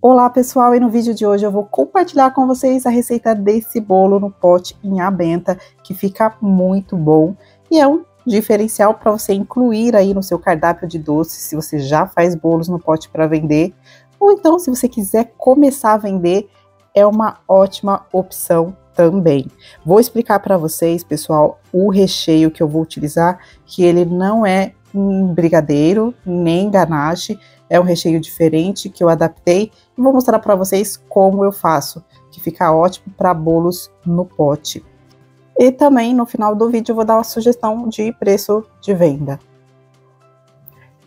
Olá pessoal, e no vídeo de hoje eu vou compartilhar com vocês a receita desse bolo no pote em abenta, que fica muito bom e é um diferencial para você incluir aí no seu cardápio de doces, se você já faz bolos no pote para vender, ou então se você quiser começar a vender, é uma ótima opção também. Vou explicar para vocês, pessoal, o recheio que eu vou utilizar, que ele não é um brigadeiro, nem ganache, é um recheio diferente que eu adaptei e vou mostrar para vocês como eu faço, que fica ótimo para bolos no pote. E também no final do vídeo eu vou dar uma sugestão de preço de venda.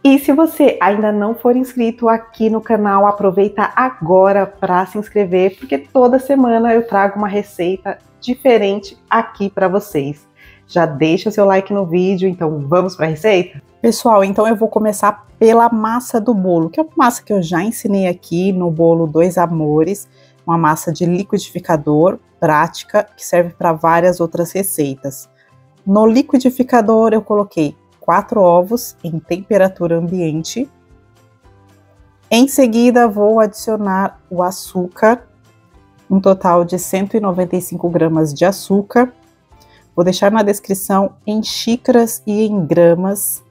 E se você ainda não for inscrito aqui no canal, aproveita agora para se inscrever, porque toda semana eu trago uma receita diferente aqui para vocês. Já deixa seu like no vídeo, então vamos para a receita? Pessoal, então eu vou começar pela massa do bolo, que é uma massa que eu já ensinei aqui no bolo Dois Amores, uma massa de liquidificador prática que serve para várias outras receitas. No liquidificador eu coloquei 4 ovos em temperatura ambiente. Em seguida vou adicionar o açúcar, um total de 195 gramas de açúcar. Vou deixar na descrição em xícaras e em gramas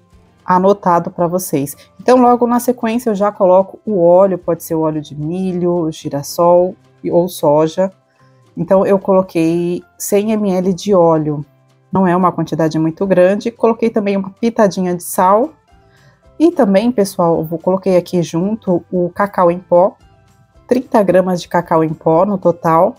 anotado para vocês. Então logo na sequência eu já coloco o óleo, pode ser o óleo de milho, girassol ou soja. Então eu coloquei 100 ml de óleo, não é uma quantidade muito grande. Coloquei também uma pitadinha de sal. E também, pessoal, eu coloquei aqui junto o cacau em pó, 30 gramas de cacau em pó no total.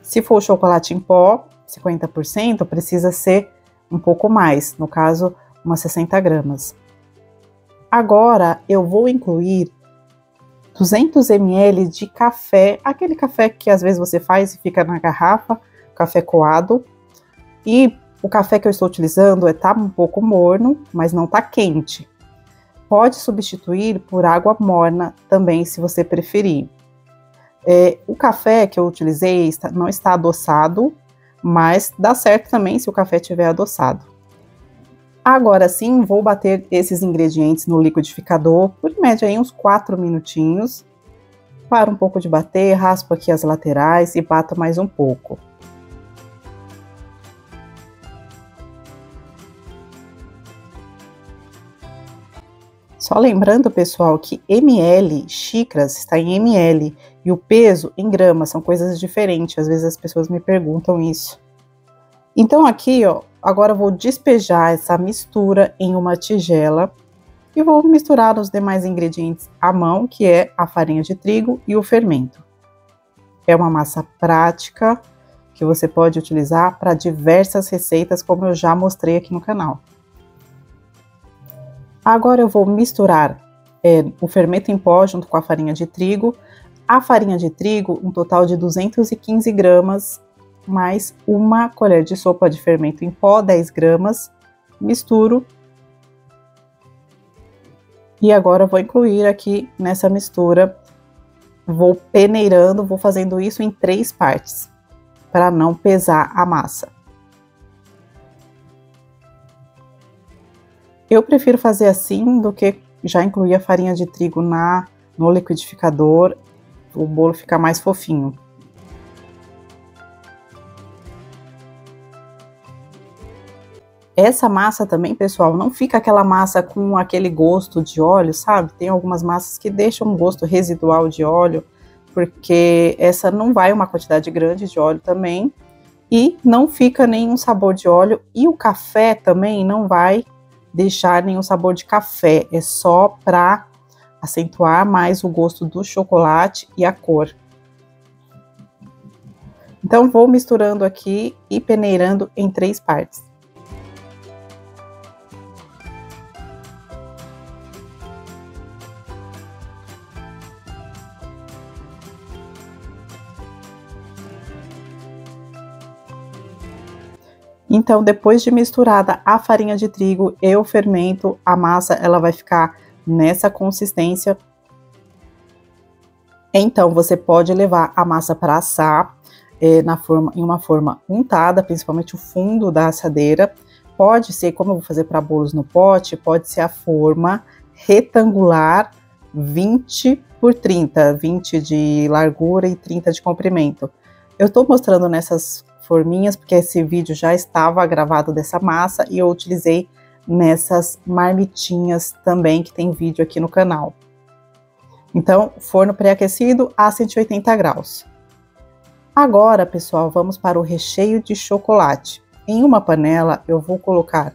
Se for chocolate em pó, 50%, precisa ser um pouco mais, no caso, umas 60 gramas. Agora eu vou incluir 200 ml de café, aquele café que às vezes você faz e fica na garrafa, café coado. E o café que eu estou utilizando tá um pouco morno, mas não tá quente. Pode substituir por água morna também, se você preferir. O café que eu utilizei não está adoçado, mas dá certo também se o café estiver adoçado. Agora sim, vou bater esses ingredientes no liquidificador por média aí uns 4 minutinhos. Para um pouco de bater, raspo aqui as laterais e bato mais um pouco. Só lembrando, pessoal, que ml, xícaras, está em ml e o peso em gramas, são coisas diferentes. Às vezes as pessoas me perguntam isso. Então aqui, ó, agora eu vou despejar essa mistura em uma tigela e vou misturar os demais ingredientes à mão, que é a farinha de trigo e o fermento. É uma massa prática que você pode utilizar para diversas receitas, como eu já mostrei aqui no canal. Agora eu vou misturar o fermento em pó junto com a farinha de trigo. A farinha de trigo, um total de 215 gramas, mais uma colher de sopa de fermento em pó, 10 gramas. Misturo. E agora eu vou incluir aqui nessa mistura, vou peneirando, vou fazendo isso em 3 partes, para não pesar a massa. Eu prefiro fazer assim do que já incluir a farinha de trigo no liquidificador, o bolo fica mais fofinho. Essa massa também, pessoal, não fica aquela massa com aquele gosto de óleo, sabe? Tem algumas massas que deixam um gosto residual de óleo, porque essa não vai uma quantidade grande de óleo também, e não fica nenhum sabor de óleo, e o café também não vai deixar nenhum sabor de café, é só para acentuar mais o gosto do chocolate e a cor. Então vou misturando aqui e peneirando em 3 partes. Então, depois de misturada a farinha de trigo e o fermento, a massa ela vai ficar nessa consistência. Então, você pode levar a massa para assar em uma forma untada, principalmente o fundo da assadeira. Pode ser, como eu vou fazer para bolos no pote, pode ser a forma retangular 20 por 30, 20 de largura e 30 de comprimento. Eu estou mostrando nessas forminhas porque esse vídeo já estava gravado dessa massa e eu utilizei nessas marmitinhas também, que tem vídeo aqui no canal. Então, forno pré-aquecido a 180 graus. Agora, pessoal, vamos para o recheio de chocolate. Em uma panela, eu vou colocar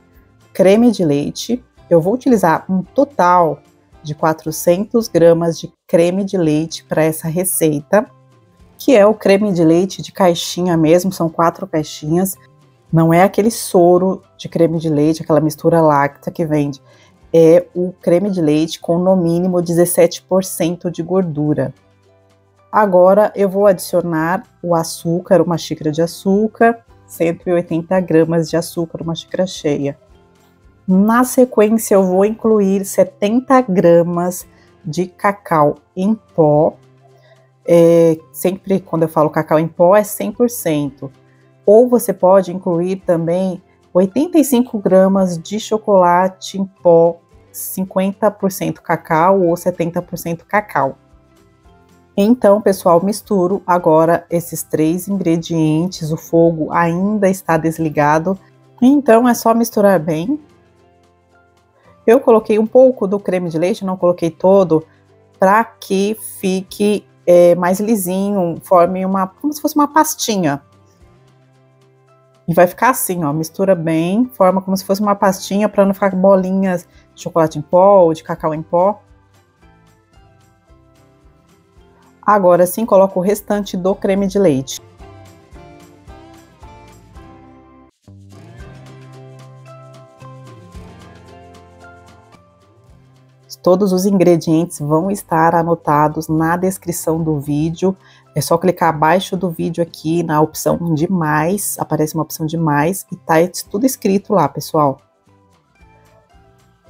creme de leite. Eu vou utilizar um total de 400 gramas de creme de leite para essa receita, que é o creme de leite de caixinha mesmo, são 4 caixinhas. Não é aquele soro de creme de leite, aquela mistura láctea que vende. É o creme de leite com no mínimo 17% de gordura. Agora eu vou adicionar o açúcar, uma xícara de açúcar, 180 gramas de açúcar, uma xícara cheia. Na sequência eu vou incluir 70 gramas de cacau em pó. Sempre quando eu falo cacau em pó é 100%. Ou você pode incluir também 85 gramas de chocolate em pó, 50% cacau ou 70% cacau. Então, pessoal, misturo agora esses 3 ingredientes, o fogo ainda está desligado, então é só misturar bem. Eu coloquei um pouco do creme de leite, não coloquei todo, para que fique mais lisinho, forme como se fosse uma pastinha. E vai ficar assim, ó, mistura bem, forma como se fosse uma pastinha para não ficar bolinhas de chocolate em pó ou de cacau em pó. Agora sim, coloco o restante do creme de leite. Todos os ingredientes vão estar anotados na descrição do vídeo. É só clicar abaixo do vídeo aqui na opção de mais, aparece uma opção de mais e tá tudo escrito lá, pessoal.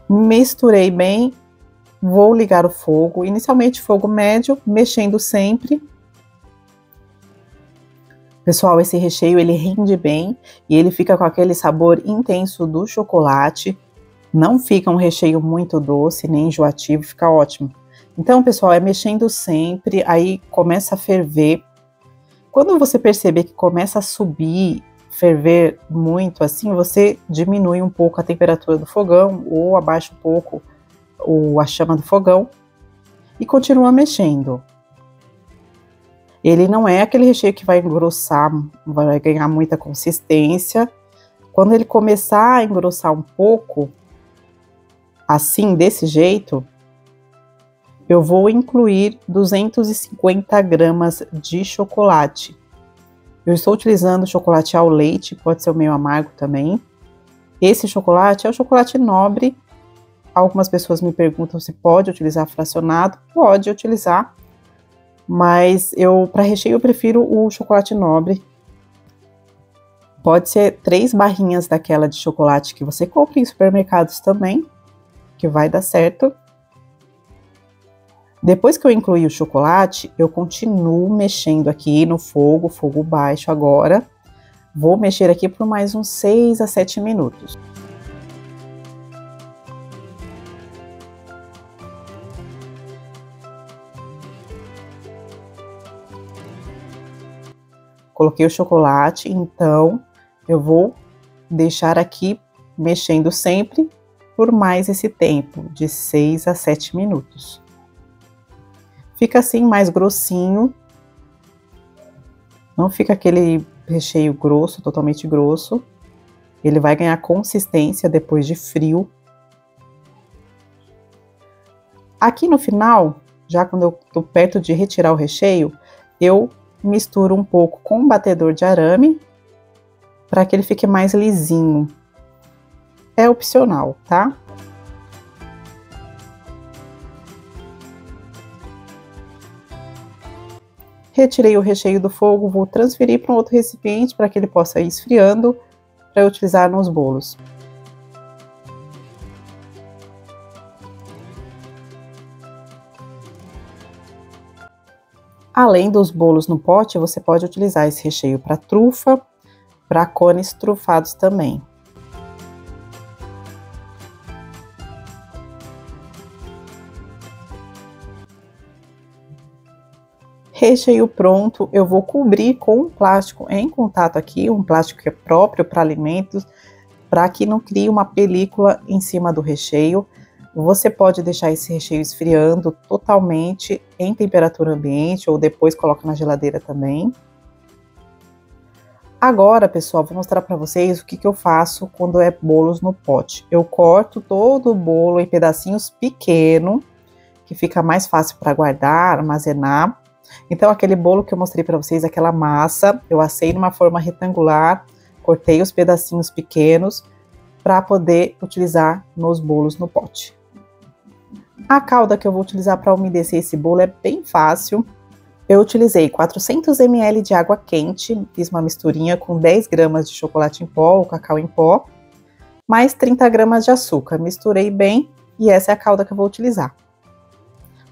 Misturei bem. Vou ligar o fogo, inicialmente fogo médio, mexendo sempre. Pessoal, esse recheio ele rende bem e ele fica com aquele sabor intenso do chocolate. Não fica um recheio muito doce, nem enjoativo, fica ótimo. Então, pessoal, é mexendo sempre, aí começa a ferver. Quando você perceber que começa a subir, ferver muito assim, você diminui um pouco a temperatura do fogão ou abaixa um pouco a chama do fogão e continua mexendo. Ele não é aquele recheio que vai engrossar, vai ganhar muita consistência. Quando ele começar a engrossar um pouco, assim, desse jeito, eu vou incluir 250 gramas de chocolate. Eu estou utilizando chocolate ao leite, pode ser o meio amargo também. Esse chocolate é o chocolate nobre. Algumas pessoas me perguntam se pode utilizar fracionado. Pode utilizar, mas para recheio eu prefiro o chocolate nobre. Pode ser 3 barrinhas daquela de chocolate que você compra em supermercados também, que vai dar certo. Depois que eu incluí o chocolate, eu continuo mexendo aqui no fogo baixo agora. Vou mexer aqui por mais uns 6 a 7 minutos. Coloquei o chocolate, então eu vou deixar aqui mexendo sempre por mais esse tempo, de 6 a 7 minutos. Fica assim mais grossinho, não fica aquele recheio grosso, totalmente grosso. Ele vai ganhar consistência depois de frio. Aqui no final, já quando eu tô perto de retirar o recheio, eu misturo um pouco com um batedor de arame para que ele fique mais lisinho. É opcional, tá? Retirei o recheio do fogo, vou transferir para um outro recipiente para que ele possa ir esfriando para eu utilizar nos bolos. Além dos bolos no pote, você pode utilizar esse recheio para trufa, para cones trufados também. Recheio pronto, eu vou cobrir com um plástico em contato aqui, um plástico que é próprio para alimentos, para que não crie uma película em cima do recheio. Você pode deixar esse recheio esfriando totalmente em temperatura ambiente ou depois coloca na geladeira também. Agora, pessoal, vou mostrar para vocês o que eu faço quando é bolos no pote. Eu corto todo o bolo em pedacinhos pequenos, que fica mais fácil para guardar, armazenar. Então, aquele bolo que eu mostrei para vocês, aquela massa, eu assei numa forma retangular, cortei os pedacinhos pequenos para poder utilizar nos bolos no pote. A calda que eu vou utilizar para umedecer esse bolo é bem fácil. Eu utilizei 400 ml de água quente, fiz uma misturinha com 10 gramas de chocolate em pó ou cacau em pó, mais 30 gramas de açúcar. Misturei bem e essa é a calda que eu vou utilizar.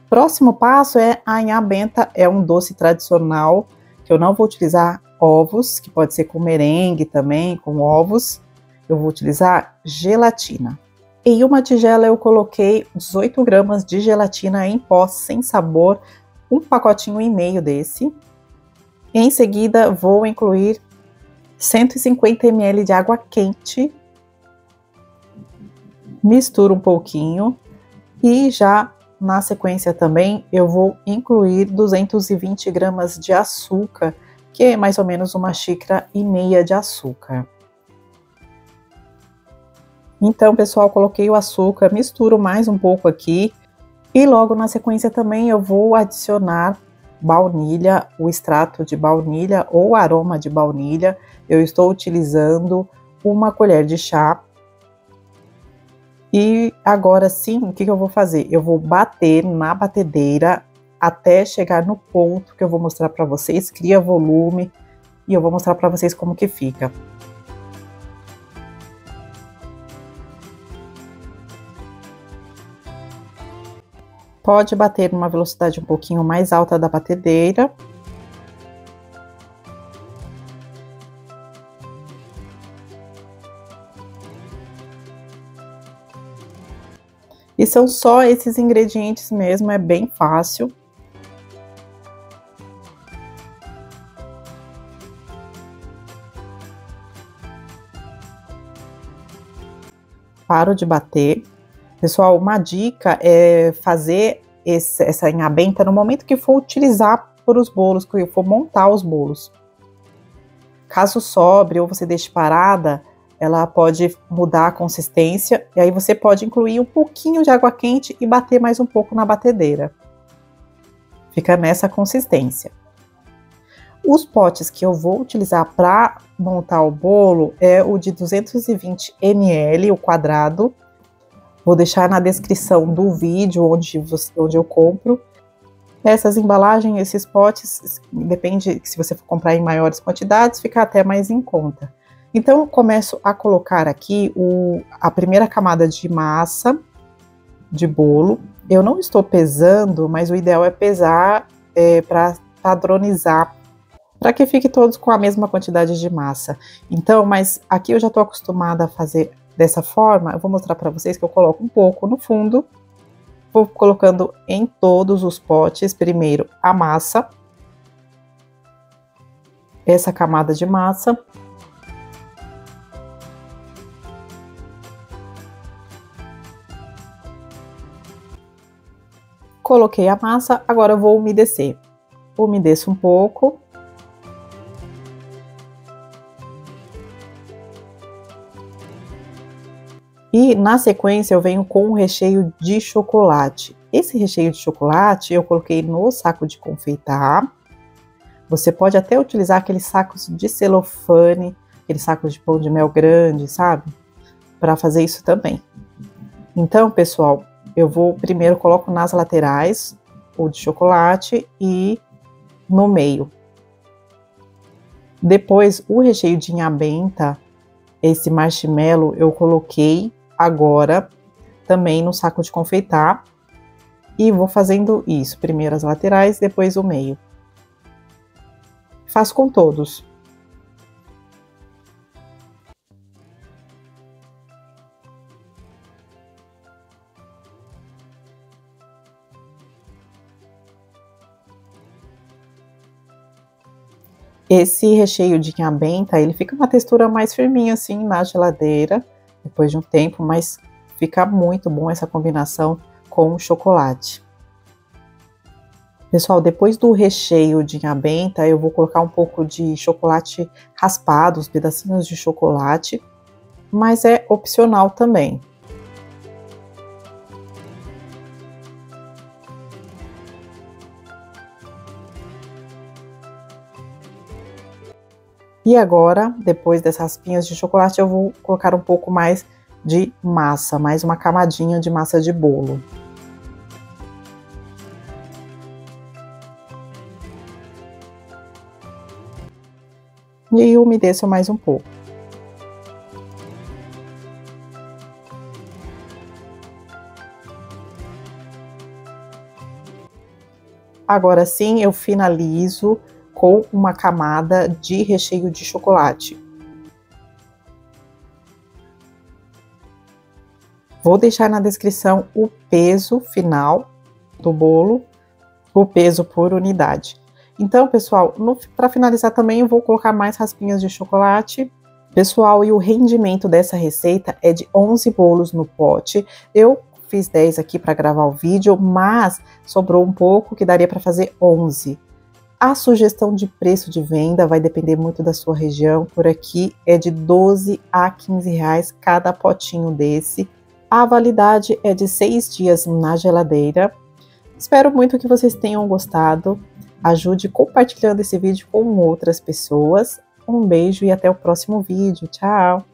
Próximo passo é a inhá benta, é um doce tradicional, que eu não vou utilizar ovos, que pode ser com merengue também, com ovos. Eu vou utilizar gelatina. Em uma tigela eu coloquei 18 gramas de gelatina em pó sem sabor, um pacotinho e meio desse. Em seguida vou incluir 150 ml de água quente. Misturo um pouquinho e já na sequência também eu vou incluir 220 gramas de açúcar, que é mais ou menos uma xícara e meia de açúcar. Então, pessoal, coloquei o açúcar, misturo mais um pouco aqui e logo na sequência também eu vou adicionar baunilha, o extrato de baunilha ou aroma de baunilha. Eu estou utilizando uma colher de chá. E agora sim, o que eu vou fazer? Eu vou bater na batedeira até chegar no ponto que eu vou mostrar para vocês, cria volume, e eu vou mostrar para vocês como que fica. Pode bater numa velocidade um pouquinho mais alta da batedeira. E são só esses ingredientes mesmo, é bem fácil. Paro de bater. Pessoal, uma dica é fazer essa inhá benta no momento que for utilizar para os bolos, que for montar os bolos. Caso sobre ou você deixe parada, ela pode mudar a consistência e aí você pode incluir um pouquinho de água quente e bater mais um pouco na batedeira. Fica nessa consistência. Os potes que eu vou utilizar para montar o bolo é o de 220 ml, o quadrado. Vou deixar na descrição do vídeo onde eu compro. Essas embalagens, esses potes, depende, se você for comprar em maiores quantidades, fica até mais em conta. Então, eu começo a colocar aqui a primeira camada de massa de bolo. Eu não estou pesando, mas o ideal é pesar para padronizar, para que fique todos com a mesma quantidade de massa. Então, mas aqui eu já estou acostumada a fazer dessa forma. Eu vou mostrar para vocês que eu coloco um pouco no fundo, vou colocando em todos os potes, primeiro a massa, essa camada de massa. Coloquei a massa, agora eu vou umedecer. Umedeço um pouco. E na sequência eu venho com o recheio de chocolate. Esse recheio de chocolate eu coloquei no saco de confeitar. Você pode até utilizar aqueles sacos de celofane, aqueles sacos de pão de mel grande, sabe? Para fazer isso também. Então, pessoal, eu vou primeiro coloco nas laterais o de chocolate e no meio. Depois, o recheio de inhá benta, esse marshmallow, eu coloquei agora também no saco de confeitar. E vou fazendo isso, primeiro as laterais, depois o meio. Faço com todos. Esse recheio de inhabenta, ele fica uma textura mais firminha assim na geladeira, depois de um tempo, mas fica muito bom essa combinação com o chocolate. Pessoal, depois do recheio de inhabenta, eu vou colocar um pouco de chocolate raspado, uns pedacinhos de chocolate, mas é opcional também. E agora, depois dessas raspinhas de chocolate, eu vou colocar um pouco mais de massa, mais uma camadinha de massa de bolo. E umedeço mais um pouco. Agora sim, eu finalizo com uma camada de recheio de chocolate. Vou deixar na descrição o peso final do bolo, o peso por unidade. Então, pessoal, para finalizar também eu vou colocar mais raspinhas de chocolate. Pessoal, e o rendimento dessa receita é de 11 bolos no pote. Eu fiz 10 aqui para gravar o vídeo, mas sobrou um pouco que daria para fazer 11. A sugestão de preço de venda vai depender muito da sua região. Por aqui é de 12 a 15 reais cada potinho desse. A validade é de 6 dias na geladeira. Espero muito que vocês tenham gostado. Ajude compartilhando esse vídeo com outras pessoas. Um beijo e até o próximo vídeo. Tchau!